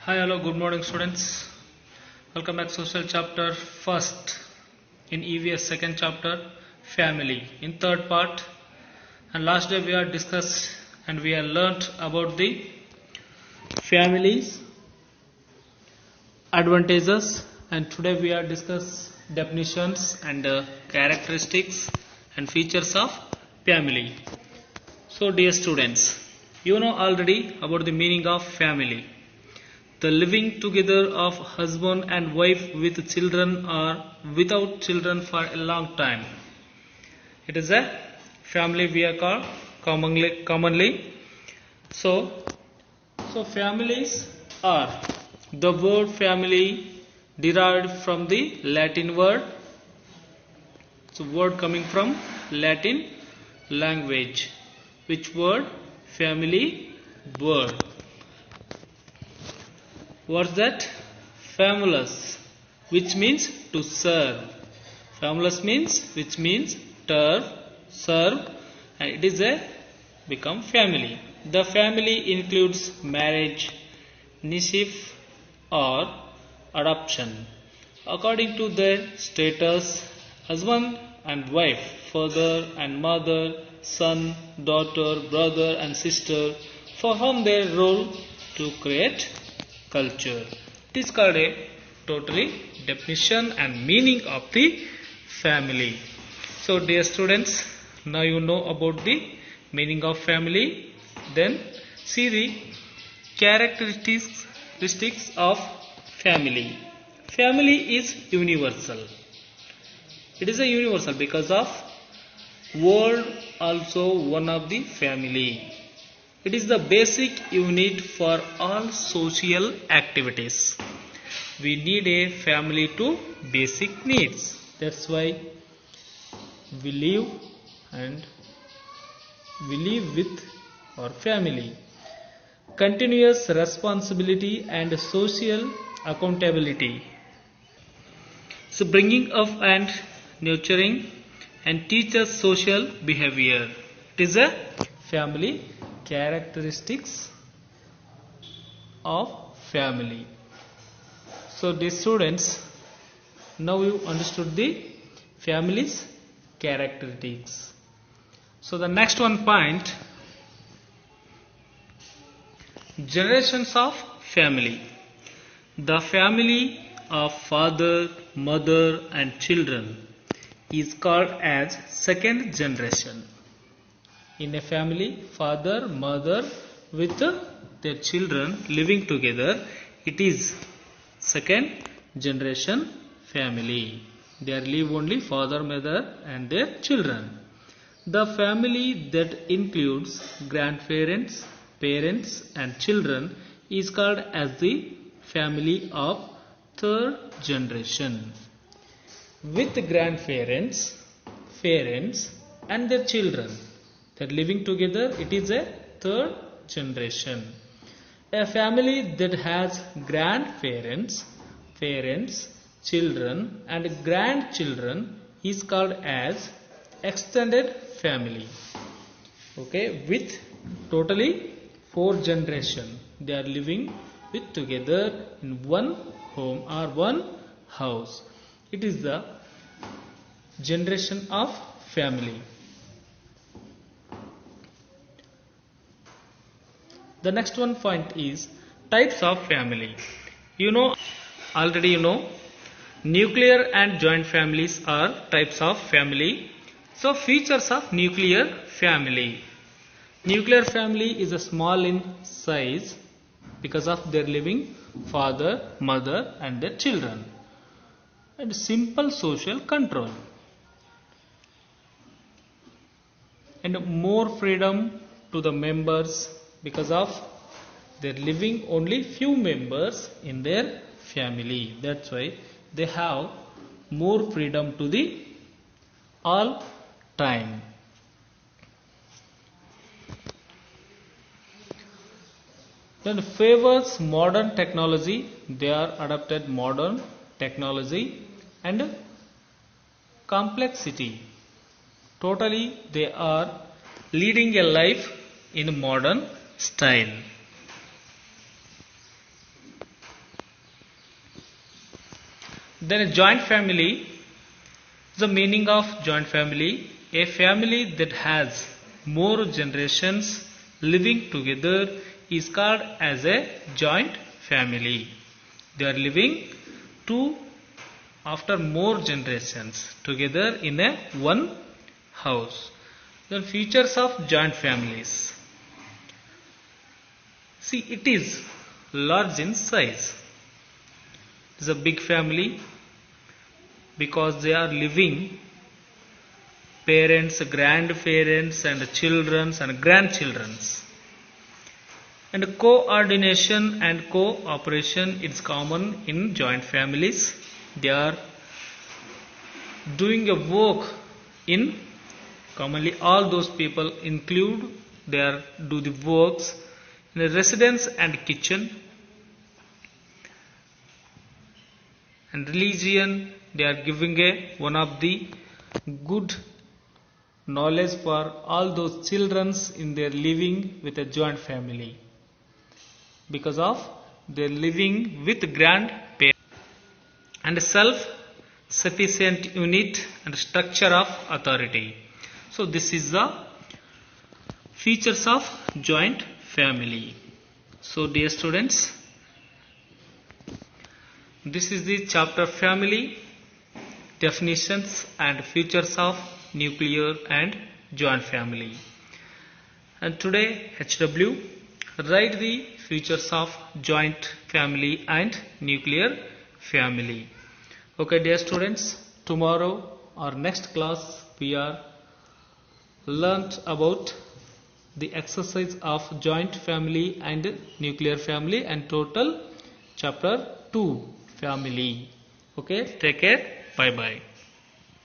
Hi, hello, good morning, students. Welcome back. Social chapter first in EVS, second chapter family in third part. And last day we are discussed and we have learnt about the families advantages, and today we are discuss definitions and characteristics and features of family. So, dear students, you know already about the meaning of family. The living together of husband and wife with children or without children for a long time. It is a family we are called commonly. So families are the word family derived from the Latin word. So word coming from Latin language. Which word? Family word. What's that? Famulus, which means to serve. Famulus means which means serve, and it is a become family. The family includes marriage, nishif, or adoption. According to their status, husband and wife, father and mother, son, daughter, brother and sister perform their role to create culture. It is called a totally definition and meaning of the family. So dear students, now you know about the meaning of family. Then see the characteristics of family. Family is universal. It is a universal because of world also one of the family. It is the basic unit for all social activities. We need a family to basic needs. That's why we live with our family. Continuous responsibility and social accountability. So bringing up and nurturing and teaches social behavior. It is a family characteristics of family. So dear students, now you understood the family's characteristics. So the next one point, generations of family. The family of father, mother and children is called as second generation. In a family, father, mother with their children living together, it is second generation family. There live only father, mother and their children. The family that includes grandparents, parents and children is called as the family of third generation. With grandparents, parents and their children that living together, it is a third generation. A family that has grandparents, parents, children and grandchildren is called as extended family. Okay, with totally 4 generations they are living with together in one home or one house. It is the generation of family. The next one point is types of family. Already you know, nuclear and joint families are types of family. So features of nuclear family. Nuclear family is a small in size because of their living father, mother and their children. And simple social control. And more freedom to the members because of they're living only few members in their family. That's why they have more freedom to the all time. Then favors modern technology. They are adopted modern technology and complexity. Totally they are leading a life in modern style. Then a joint family, the meaning of joint family, a family that has more generations living together is called as a joint family. They are living two after more generations together in a one house. The features of joint families. See, it is large in size. It is a big family because they are living parents, grandparents and children and grandchildren. And coordination and cooperation is common in joint families. They are doing a work in commonly all those people include they are do the works in a residence and kitchen and religion. They are giving a one of the good knowledge for all those children in their living with a joint family because of their living with grandparents. And self-sufficient unit and structure of authority. So this is the features of joint family. So dear students, this is the chapter family, definitions and features of nuclear and joint family. And today HW, write the features of joint family and nuclear family. Okay dear students, tomorrow or next class we are learnt about the exercise of joint family and nuclear family and total chapter 2 family. Okay, take care, bye bye.